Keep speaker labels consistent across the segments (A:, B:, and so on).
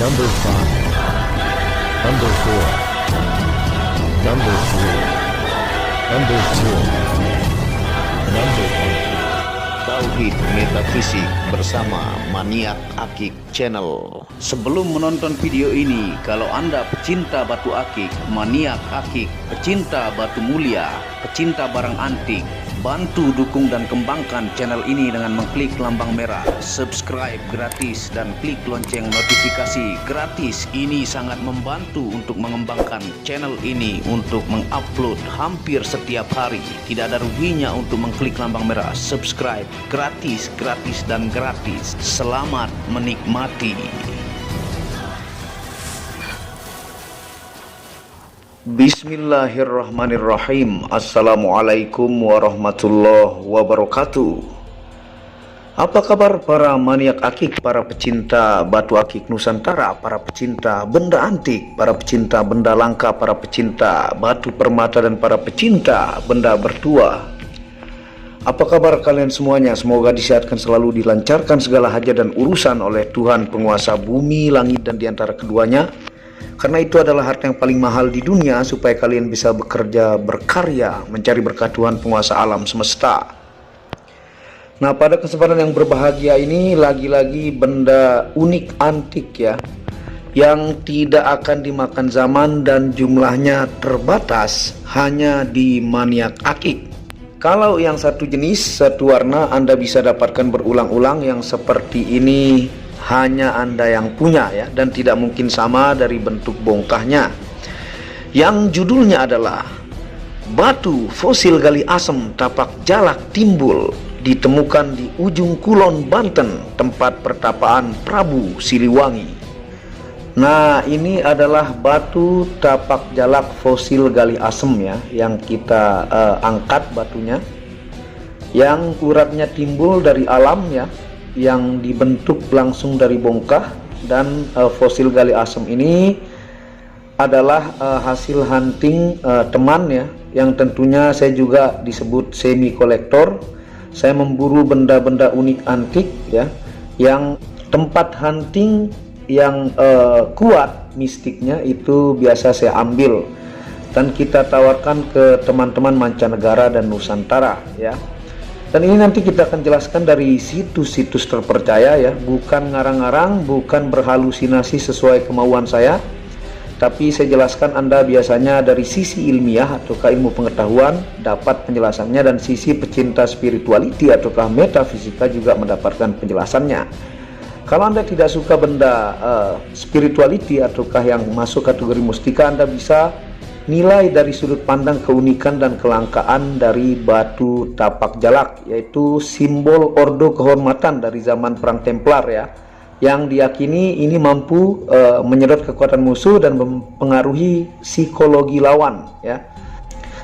A: Number 5, Number 4, Number 3, Number 2, Number 1.
B: Tauhid Metafisik bersama Maniak Akik Channel. Sebelum menonton video ini, kalau Anda pecinta batu akik, maniak akik, pecinta batu mulia, pecinta barang antik, bantu dukung dan kembangkan channel ini dengan mengklik lambang merah, subscribe gratis dan klik lonceng notifikasi gratis. Ini sangat membantu untuk mengembangkan channel ini untuk mengupload hampir setiap hari. Tidak ada ruginya untuk mengklik lambang merah, subscribe gratis, gratis dan gratis. Selamat menikmati. Bismillahirrahmanirrahim. Assalamualaikum warahmatullahi wabarakatuh. Apa kabar para maniak akik, para pecinta batu akik Nusantara, para pecinta benda antik, para pecinta benda langka, para pecinta batu permata, dan para pecinta benda bertua? Apa kabar kalian semuanya? Semoga disehatkan selalu, dilancarkan segala hajat dan urusan oleh Tuhan penguasa bumi, langit, dan diantara keduanya. Karena itu adalah harta yang paling mahal di dunia, supaya kalian bisa bekerja, berkarya, mencari berkat Tuhan penguasa alam semesta. Nah, pada kesempatan yang berbahagia ini, lagi-lagi benda unik antik ya, yang tidak akan dimakan zaman dan jumlahnya terbatas hanya di maniak akik. Kalau yang satu jenis, satu warna, Anda bisa dapatkan berulang-ulang. Yang seperti ini hanya Anda yang punya ya, dan tidak mungkin sama dari bentuk bongkahnya. Yang judulnya adalah batu fosil gali asem tapak jalak timbul, ditemukan di ujung Kulon, Banten, tempat pertapaan Prabu Siliwangi. Nah, ini adalah batu tapak jalak fosil gali asem ya, yang kita angkat batunya, yang uratnya timbul dari alam ya, yang dibentuk langsung dari bongkah. Dan fosil gali asem ini adalah hasil hunting teman ya, yang tentunya saya juga disebut semi kolektor. Saya memburu benda-benda unik antik ya, yang tempat hunting yang kuat mistiknya itu biasa saya ambil dan kita tawarkan ke teman-teman mancanegara dan Nusantara ya. Dan ini nanti kita akan jelaskan dari situs-situs terpercaya ya, bukan ngarang-ngarang, bukan berhalusinasi sesuai kemauan saya, tapi saya jelaskan Anda biasanya dari sisi ilmiah ataukah ilmu pengetahuan dapat penjelasannya, dan sisi pecinta spirituality ataukah metafisika juga mendapatkan penjelasannya. Kalau Anda tidak suka benda spirituality ataukah yang masuk kategori mustika, Anda bisa nilai dari sudut pandang keunikan dan kelangkaan dari batu tapak jalak, yaitu simbol ordo kehormatan dari zaman perang Templar ya, yang diyakini ini mampu menyedot kekuatan musuh dan mempengaruhi psikologi lawan ya.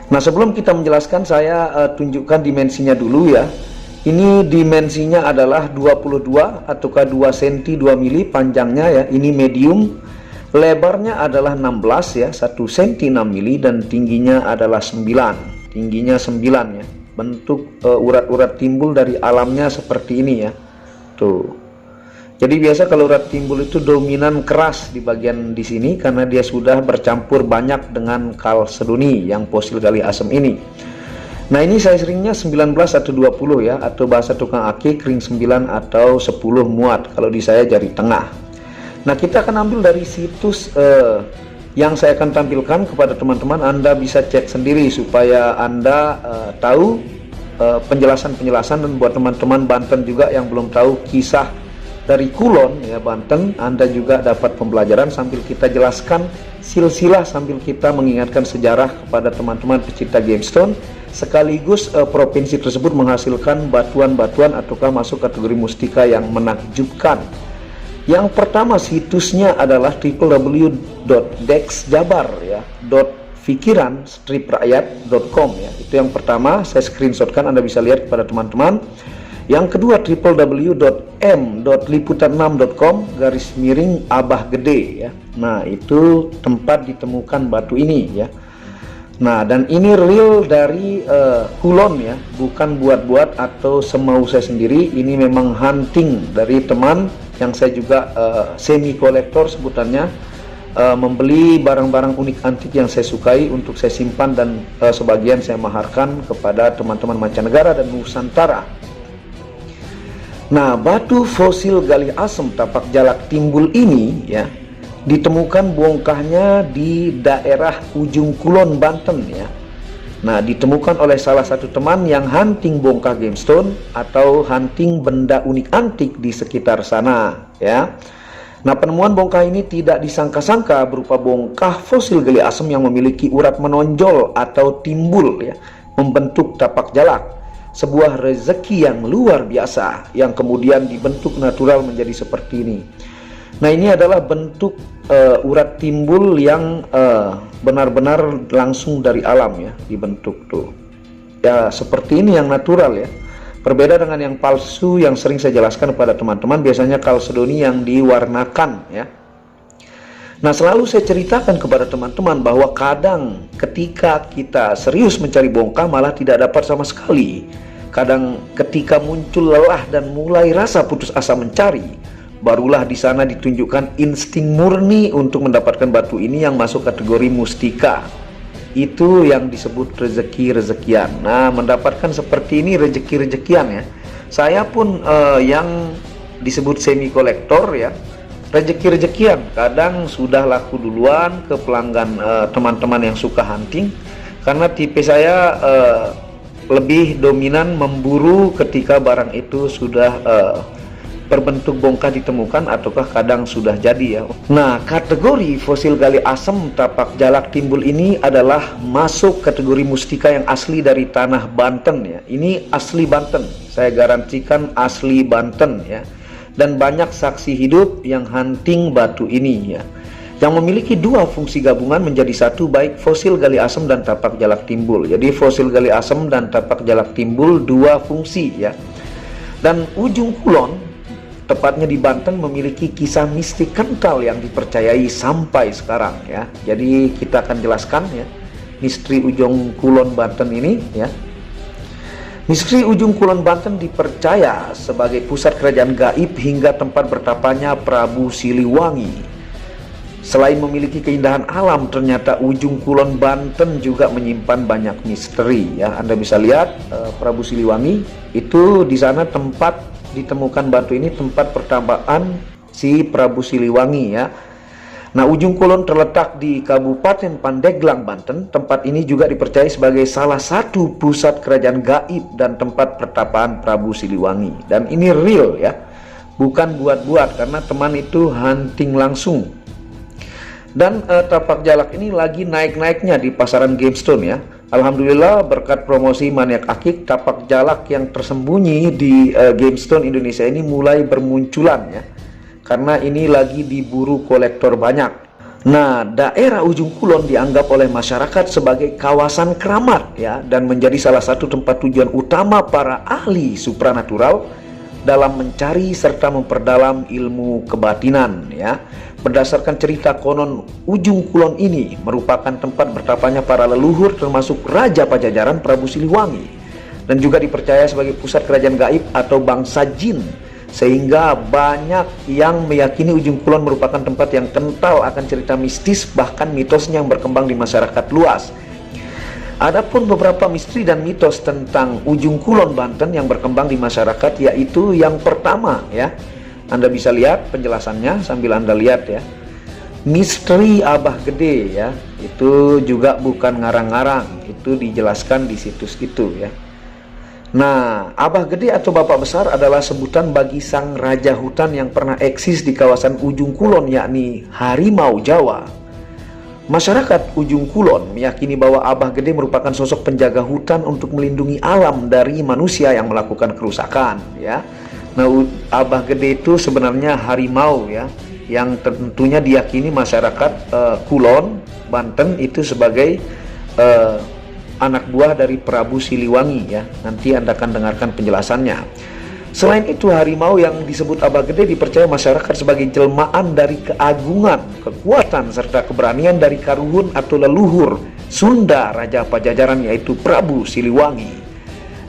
B: Nah, sebelum kita menjelaskan, saya tunjukkan dimensinya dulu ya. Ini dimensinya adalah 22 ataukah 2 cm 2 mili panjangnya ya, ini medium. Lebarnya adalah 16 ya, 1 cm 6 mili, dan tingginya adalah 9. Tingginya 9 ya. Bentuk urat-urat timbul dari alamnya seperti ini ya. Tuh. Jadi biasa kalau urat timbul itu dominan keras di bagian di sini karena dia sudah bercampur banyak dengan kalsedoni yang fosil gali asem ini. Nah, ini size ringnya 19 atau 20 ya, atau bahasa tukang akik ring 9 atau 10 muat kalau di saya jari tengah. Nah, kita akan ambil dari situs yang saya akan tampilkan kepada teman-teman. Anda bisa cek sendiri supaya Anda tahu penjelasan-penjelasan, dan buat teman-teman Banten juga yang belum tahu kisah dari Kulon ya, Banten, Anda juga dapat pembelajaran sambil kita jelaskan silsilah, sambil kita mengingatkan sejarah kepada teman-teman pecinta gemstone, sekaligus provinsi tersebut menghasilkan batuan-batuan ataukah masuk kategori mustika yang menakjubkan. Yang pertama situsnya adalah www.dexjabar ya, .fikiran-rakyat.com ya. Itu yang pertama, saya screenshotkan, Anda bisa lihat kepada teman-teman. Yang kedua www.m.liputan6.com/Abah Gede ya. Nah, itu tempat ditemukan batu ini ya. Nah, dan ini real dari Kulon ya, bukan buat-buat atau semau saya sendiri. Ini memang hunting dari teman yang saya juga semi kolektor sebutannya, membeli barang-barang unik antik yang saya sukai untuk saya simpan dan sebagian saya maharkan kepada teman-teman mancanegara dan Nusantara. Nah, batu fosil gali asem tapak jalak timbul ini ya ditemukan bongkahnya di daerah Ujung Kulon, Banten ya. Nah, ditemukan oleh salah satu teman yang hunting bongkah gemstone atau hunting benda unik antik di sekitar sana ya. Nah, penemuan bongkah ini tidak disangka-sangka berupa bongkah fosil gali asem yang memiliki urat menonjol atau timbul ya, membentuk tapak jalak. Sebuah rezeki yang luar biasa yang kemudian dibentuk natural menjadi seperti ini. Nah, ini adalah bentuk urat timbul yang benar-benar langsung dari alam ya, dibentuk tuh. Ya, seperti ini yang natural ya. Berbeda dengan yang palsu yang sering saya jelaskan kepada teman-teman, biasanya kalsedoni yang diwarnakan ya. Nah, selalu saya ceritakan kepada teman-teman bahwa kadang ketika kita serius mencari bongkah malah tidak dapat sama sekali. Kadang ketika muncul lelah dan mulai rasa putus asa mencari, barulah di sana ditunjukkan insting murni untuk mendapatkan batu ini yang masuk kategori mustika. Itu yang disebut rezeki-rezekian. Nah, mendapatkan seperti ini rezeki-rezekian ya. Saya pun yang disebut semi kolektor ya, rezeki-rezekian. Kadang sudah laku duluan ke pelanggan teman-teman yang suka hunting, karena tipe saya lebih dominan memburu ketika barang itu sudah berbentuk bongkah ditemukan ataukah kadang sudah jadi ya. Nah, kategori fosil gali asem tapak jalak timbul ini adalah masuk kategori mustika yang asli dari tanah Banten ya. Ini asli Banten, saya garansikan asli Banten ya. Dan banyak saksi hidup yang hunting batu ini ya, yang memiliki dua fungsi gabungan menjadi satu, baik fosil gali asem dan tapak jalak timbul. Jadi fosil gali asem dan tapak jalak timbul dua fungsi ya. Dan Ujung Kulon tepatnya di Banten memiliki kisah mistik kental yang dipercayai sampai sekarang ya. Jadi kita akan jelaskan ya misteri Ujung Kulon Banten ini ya. Misteri Ujung Kulon Banten dipercaya sebagai pusat kerajaan gaib hingga tempat bertapanya Prabu Siliwangi. Selain memiliki keindahan alam, ternyata Ujung Kulon Banten juga menyimpan banyak misteri ya. Anda bisa lihat Prabu Siliwangi itu di sana tempat ditemukan batu ini, tempat pertambakan si Prabu Siliwangi ya. Nah, Ujung Kulon terletak di Kabupaten Pandeglang, Banten. Tempat ini juga dipercaya sebagai salah satu pusat kerajaan gaib dan tempat pertapaan Prabu Siliwangi. Dan ini real ya, bukan buat-buat, karena teman itu hunting langsung. Dan tapak jalak ini lagi naik-naiknya di pasaran gemstone ya. Alhamdulillah berkat promosi Maniak Akik, tapak jalak yang tersembunyi di gemstone Indonesia ini mulai bermunculan ya, karena ini lagi diburu kolektor banyak. Nah, daerah Ujung Kulon dianggap oleh masyarakat sebagai kawasan keramat ya, dan menjadi salah satu tempat tujuan utama para ahli supranatural dalam mencari serta memperdalam ilmu kebatinan ya. Berdasarkan cerita konon, Ujung Kulon ini merupakan tempat bertapanya para leluhur termasuk Raja Pajajaran Prabu Siliwangi, dan juga dipercaya sebagai pusat kerajaan gaib atau bangsa jin, sehingga banyak yang meyakini Ujung Kulon merupakan tempat yang kental akan cerita mistis, bahkan mitosnya yang berkembang di masyarakat luas. Adapun beberapa misteri dan mitos tentang Ujung Kulon Banten yang berkembang di masyarakat, yaitu yang pertama ya, Anda bisa lihat penjelasannya sambil Anda lihat ya. Misteri Abah Gede ya, itu juga bukan ngarang-ngarang, itu dijelaskan di situs itu ya. Nah, Abah Gede atau Bapak Besar adalah sebutan bagi sang raja hutan yang pernah eksis di kawasan Ujung Kulon, yakni harimau Jawa. Masyarakat Ujung Kulon meyakini bahwa Abah Gede merupakan sosok penjaga hutan untuk melindungi alam dari manusia yang melakukan kerusakan ya. Nah, Abah Gede itu sebenarnya harimau ya, yang tentunya diyakini masyarakat Kulon, Banten itu sebagai anak buah dari Prabu Siliwangi ya. Nanti Anda akan dengarkan penjelasannya. Selain itu, harimau yang disebut Abah Gede dipercaya masyarakat sebagai jelmaan dari keagungan, kekuatan, serta keberanian dari karuhun atau leluhur Sunda Raja Pajajaran, yaitu Prabu Siliwangi.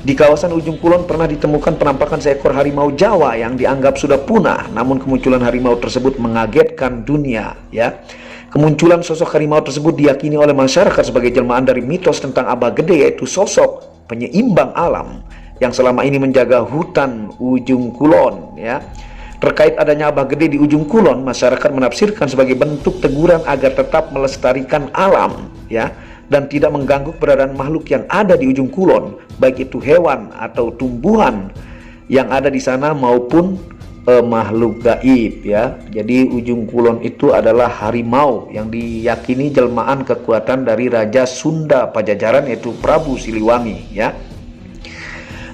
B: Di kawasan Ujung Kulon pernah ditemukan penampakan seekor harimau Jawa yang dianggap sudah punah, namun kemunculan harimau tersebut mengagetkan dunia, ya. Kemunculan sosok harimau tersebut diyakini oleh masyarakat sebagai jelmaan dari mitos tentang Abah Gede, yaitu sosok penyeimbang alam yang selama ini menjaga hutan Ujung Kulon, ya. Terkait adanya Abah Gede di Ujung Kulon, masyarakat menafsirkan sebagai bentuk teguran agar tetap melestarikan alam, ya, dan tidak mengganggu keberadaan makhluk yang ada di Ujung Kulon, baik itu hewan atau tumbuhan yang ada di sana maupun makhluk gaib, ya. Jadi Ujung Kulon itu adalah harimau yang diyakini jelmaan kekuatan dari Raja Sunda Pajajaran, yaitu Prabu Siliwangi, ya.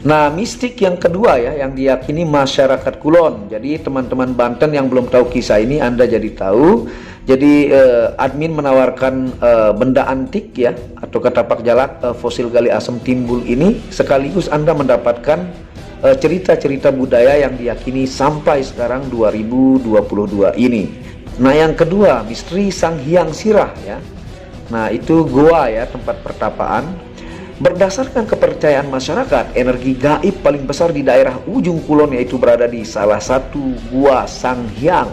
B: Nah, mistik yang kedua ya yang diyakini masyarakat Kulon. Jadi teman-teman Banten yang belum tahu kisah ini, Anda jadi tahu. Jadi admin menawarkan benda antik ya atau ketapak jalak fosil gali asem timbul ini, sekaligus Anda mendapatkan cerita-cerita budaya yang diyakini sampai sekarang 2022 ini. Nah, yang kedua, misteri Sang Hyang Sirah ya. Nah, itu goa ya, tempat pertapaan. Berdasarkan kepercayaan masyarakat, energi gaib paling besar di daerah Ujung Kulon yaitu berada di salah satu gua Sang Hyang.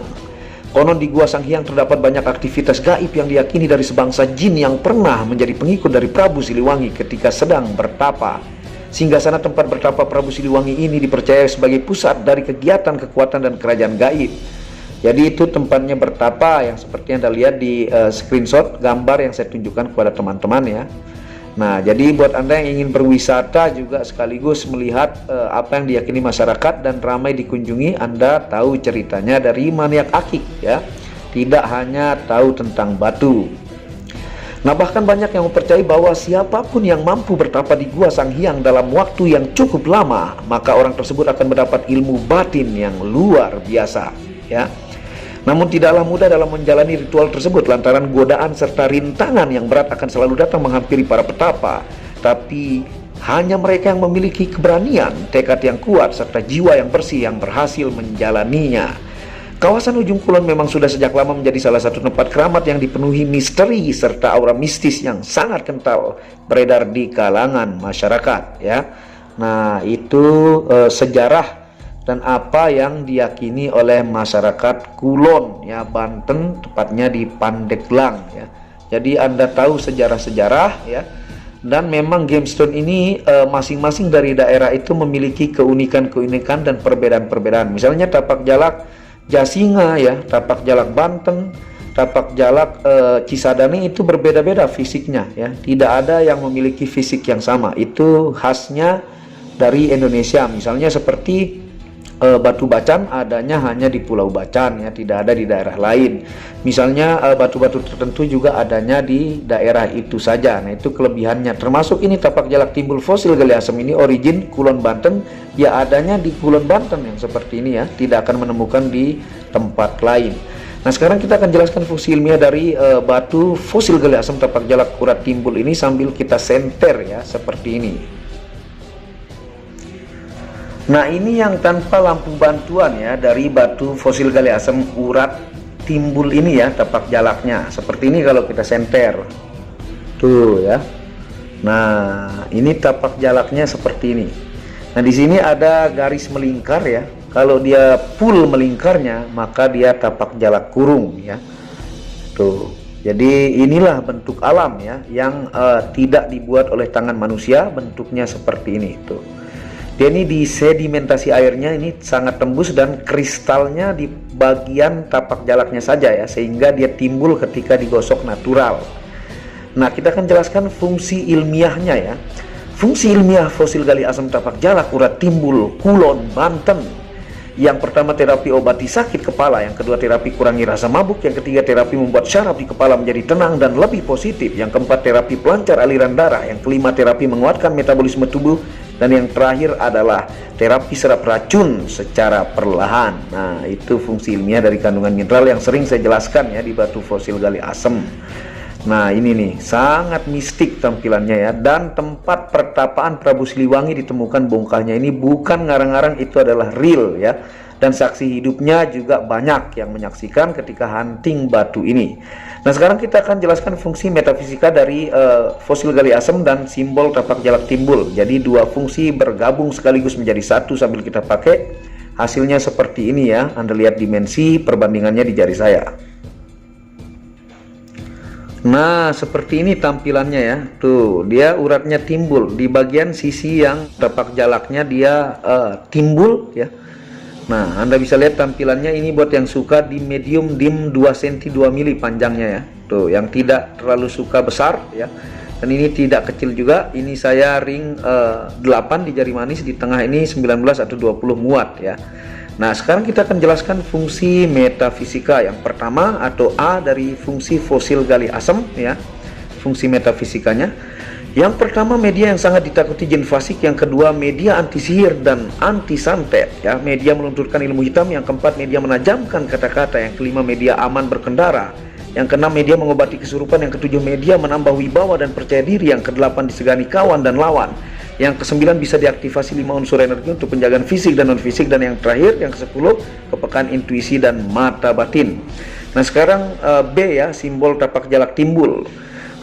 B: Konon di gua Sang Hyang terdapat banyak aktivitas gaib yang diyakini dari sebangsa jin yang pernah menjadi pengikut dari Prabu Siliwangi ketika sedang bertapa. Sehingga sana tempat bertapa Prabu Siliwangi ini dipercaya sebagai pusat dari kegiatan kekuatan dan kerajaan gaib. Jadi itu tempatnya bertapa yang seperti Anda lihat di screenshot gambar yang saya tunjukkan kepada teman-teman ya. Nah, jadi buat Anda yang ingin berwisata juga sekaligus melihat apa yang diyakini masyarakat dan ramai dikunjungi, Anda tahu ceritanya dari Maniak Akik ya. Tidak hanya tahu tentang batu. Nah, bahkan banyak yang mempercayai bahwa siapapun yang mampu bertapa di gua Sang Hyang dalam waktu yang cukup lama, maka orang tersebut akan mendapat ilmu batin yang luar biasa ya. Namun tidaklah mudah dalam menjalani ritual tersebut lantaran godaan serta rintangan yang berat akan selalu datang menghampiri para petapa. Tapi hanya mereka yang memiliki keberanian, tekad yang kuat, serta jiwa yang bersih yang berhasil menjalaninya. Kawasan Ujung Kulon memang sudah sejak lama menjadi salah satu tempat keramat yang dipenuhi misteri serta aura mistis yang sangat kental beredar di kalangan masyarakat ya. Nah, itu sejarah dan apa yang diyakini oleh masyarakat Kulon ya, Banten, tepatnya di Pandeglang ya. Jadi Anda tahu sejarah-sejarah ya. Dan memang gemstone ini masing-masing dari daerah itu memiliki keunikan-keunikan dan perbedaan-perbedaan. Misalnya tapak jalak Jasinga ya, tapak jalak Banten, tapak jalak Cisadane itu berbeda-beda fisiknya ya. Tidak ada yang memiliki fisik yang sama. Itu khasnya dari Indonesia. Misalnya seperti batu bacan adanya hanya di Pulau Bacan ya, tidak ada di daerah lain. Misalnya batu-batu tertentu juga adanya di daerah itu saja. Nah, itu kelebihannya. Termasuk ini tapak jalak timbul fosil gali asem ini origin Kulon Banten, ya adanya di Kulon Banten yang seperti ini ya, tidak akan menemukan di tempat lain. Nah, sekarang kita akan jelaskan fungsi ilmiah dari batu fosil gali asem tapak jalak urat timbul ini sambil kita senter ya, seperti ini. Nah, ini yang tanpa lampu bantuan ya, dari batu fosil gali asem urat timbul ini ya, tapak jalaknya seperti ini kalau kita senter tuh ya. Nah, ini tapak jalaknya seperti ini. Nah, di sini ada garis melingkar ya. Kalau dia full melingkarnya, maka dia tapak jalak kurung ya. Tuh. Jadi inilah bentuk alam ya, yang tidak dibuat oleh tangan manusia, bentuknya seperti ini tuh. Dia ini di sedimentasi airnya ini sangat tembus dan kristalnya di bagian tapak jalaknya saja ya, sehingga dia timbul ketika digosok natural. Nah, kita akan jelaskan fungsi ilmiahnya ya. Fungsi ilmiah fosil gali asem tapak jalak urat timbul Kulon Banten. Yang pertama terapi obati sakit kepala, yang kedua terapi kurangi rasa mabuk, yang ketiga terapi membuat syaraf di kepala menjadi tenang dan lebih positif, yang keempat terapi pelancar aliran darah, yang kelima terapi menguatkan metabolisme tubuh, dan yang terakhir adalah terapi serap racun secara perlahan. Nah, itu fungsi ilmiah dari kandungan mineral yang sering saya jelaskan ya di batu fosil gali asem. Nah, ini nih sangat mistik tampilannya ya. Dan tempat pertapaan Prabu Siliwangi ditemukan bongkahnya ini bukan ngarang-ngarang, itu adalah real ya. dan saksi hidupnya juga banyak yang menyaksikan ketika hunting batu ini. Nah, sekarang kita akan jelaskan fungsi metafisika dari fosil gali asam dan simbol tapak jalak timbul. Jadi dua fungsi bergabung sekaligus menjadi satu sambil kita pakai. Hasilnya seperti ini ya. Anda lihat dimensi perbandingannya di jari saya. Nah, seperti ini tampilannya ya. Tuh, dia uratnya timbul di bagian sisi yang tapak jalaknya dia timbul ya. Nah, Anda bisa lihat tampilannya ini buat yang suka di medium dim 2 cm 2 mili panjangnya ya. Tuh, yang tidak terlalu suka besar ya. Dan ini tidak kecil juga. Ini saya ring 8 di jari manis, di tengah ini 19 atau 20 muat ya. Nah, sekarang kita akan jelaskan fungsi metafisika. Yang pertama atau A dari fungsi fosil gali asam ya. Fungsi metafisikanya. Yang pertama, media yang sangat ditakuti jin fasik. Yang kedua, media anti sihir dan anti santet ya. Media melunturkan ilmu hitam. Yang keempat, media menajamkan kata-kata. Yang kelima, media aman berkendara. Yang keenam, media mengobati kesurupan. Yang ketujuh, media menambah wibawa dan percaya diri. Yang kedelapan, disegani kawan dan lawan. Yang kesembilan, bisa diaktifasi 5 unsur energi untuk penjagaan fisik dan non fisik. Dan yang terakhir, yang ke-10, kepekaan intuisi dan mata batin. Nah, sekarang B ya, simbol tapak jalak timbul.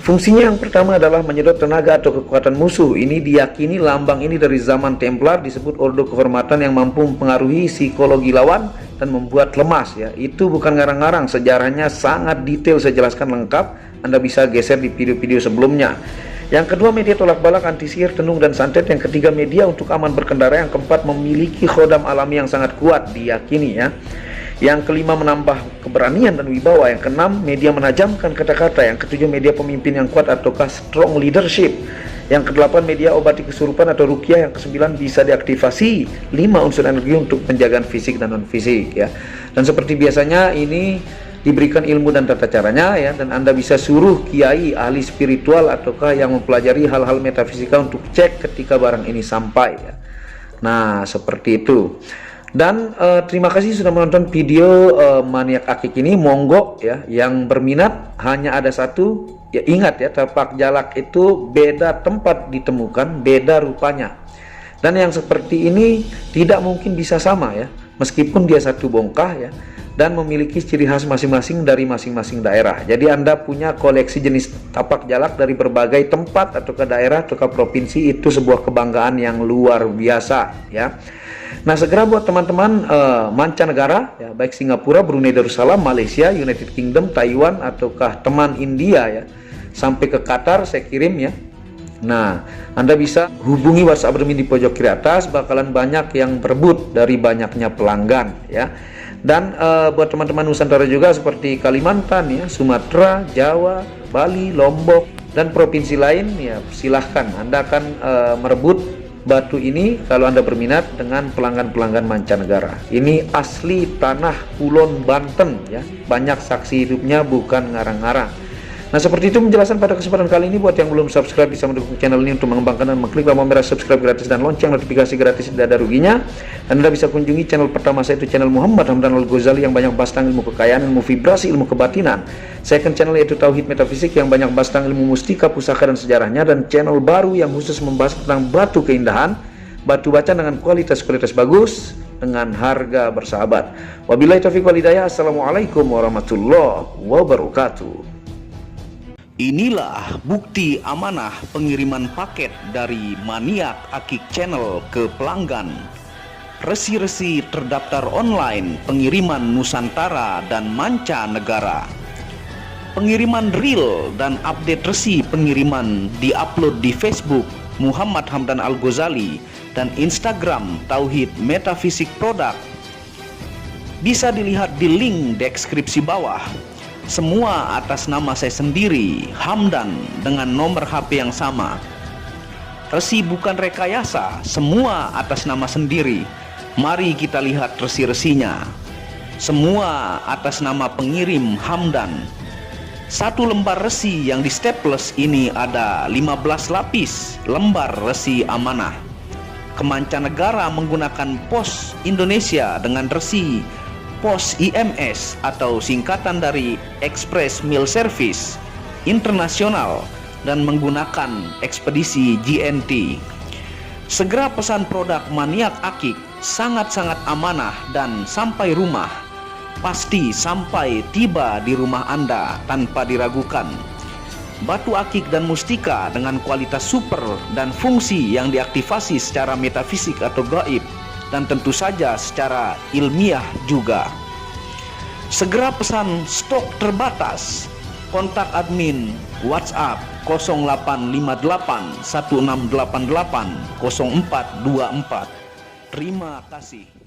B: Fungsinya yang pertama adalah menyedot tenaga atau kekuatan musuh. Ini diyakini lambang ini dari zaman Templar, disebut ordo kehormatan yang mampu mempengaruhi psikologi lawan dan membuat lemas ya. Itu bukan ngarang-ngarang, sejarahnya sangat detail, saya jelaskan lengkap. Anda bisa geser di video-video sebelumnya. Yang kedua, media tolak balak, anti sihir, tenung dan santet. Yang ketiga, media untuk aman berkendara. Yang keempat, memiliki khodam alami yang sangat kuat, diyakini ya. Yang kelima, menambah keberanian dan wibawa. Yang keenam, media menajamkan kata-kata. Yang ketujuh, media pemimpin yang kuat ataukah strong leadership. Yang kedelapan, media obati kesurupan atau ruqyah. Yang kesembilan, bisa diaktifasi 5 unsur energi untuk penjagaan fisik dan non fisik ya. Dan seperti biasanya ini diberikan ilmu dan tata caranya ya, dan Anda bisa suruh kiai, ahli spiritual ataukah yang mempelajari hal-hal metafisika untuk cek ketika barang ini sampai ya. Nah, seperti itu. Dan terima kasih sudah menonton video maniak akik ini. Monggo ya, yang berminat hanya ada satu ya. Ingat ya, tapak jalak itu beda tempat ditemukan, beda rupanya. Dan yang seperti ini tidak mungkin bisa sama ya, meskipun dia satu bongkah ya, dan memiliki ciri khas masing-masing dari masing-masing daerah. Jadi Anda punya koleksi jenis tapak jalak dari berbagai tempat atau ke daerah atau ke provinsi, itu sebuah kebanggaan yang luar biasa ya. Nah, segera buat teman-teman mancanegara ya, baik Singapura, Brunei Darussalam, Malaysia, United Kingdom, Taiwan ataukah teman India ya, sampai ke Qatar saya kirim ya. Nah, Anda bisa hubungi WhatsApp admin di pojok kiri atas, bakalan banyak yang berebut dari banyaknya pelanggan ya. Dan buat teman-teman Nusantara juga seperti Kalimantan ya, Sumatera, Jawa, Bali, Lombok dan provinsi lain ya, silahkan Anda akan merebut batu ini kalau Anda berminat dengan pelanggan-pelanggan mancanegara. Ini asli tanah Kulon Banten ya, banyak saksi hidupnya, bukan ngarang-ngarang. Nah, seperti itu penjelasan pada kesempatan kali ini. Buat yang belum subscribe, bisa mendukung channel ini untuk mengembangkan dan mengklik tombol merah subscribe gratis dan lonceng notifikasi gratis, tidak ada ruginya. Dan Anda bisa kunjungi channel pertama saya, itu channel Muhammad Hamdan Al-Ghazali, yang banyak bahas tentang ilmu kekayaan, ilmu vibrasi, ilmu kebatinan. Second channel yaitu Tauhid Metafisik, yang banyak bahas tentang ilmu mustika, pusaka dan sejarahnya. Dan channel baru yang khusus membahas tentang batu keindahan, batu bacaan dengan kualitas bagus dengan harga bersahabat. Wabillahi taufiq wal hidayah. Assalamualaikum warahmatullahi wabarakatuh. Inilah bukti amanah pengiriman paket dari Maniak Akik Channel ke pelanggan. Resi-resi terdaftar online pengiriman Nusantara dan mancanegara. Pengiriman real dan update resi pengiriman diupload di Facebook Muhammad Hamdan Al-Ghazali dan Instagram Tauhid Metafisik Produk. Bisa dilihat di link deskripsi bawah. Semua atas nama saya sendiri, Hamdan, dengan nomor HP yang sama. Resi bukan rekayasa, semua atas nama sendiri. Mari kita lihat resi-resinya. Semua atas nama pengirim Hamdan. Satu lembar resi yang di staples ini ada 15 lapis lembar resi amanah. Kemancanegara menggunakan pos Indonesia dengan resi pos IMS atau singkatan dari Express Mail Service Internasional dan menggunakan ekspedisi GNT. Segera pesan produk Maniak Akik sangat-sangat amanah dan sampai rumah pasti sampai tiba di rumah Anda tanpa diragukan. Batu akik dan mustika dengan kualitas super dan fungsi yang diaktifasi secara metafisik atau gaib, dan tentu saja secara ilmiah juga. Segera pesan, stok terbatas. Kontak admin WhatsApp 0858 1688 0424. Terima kasih.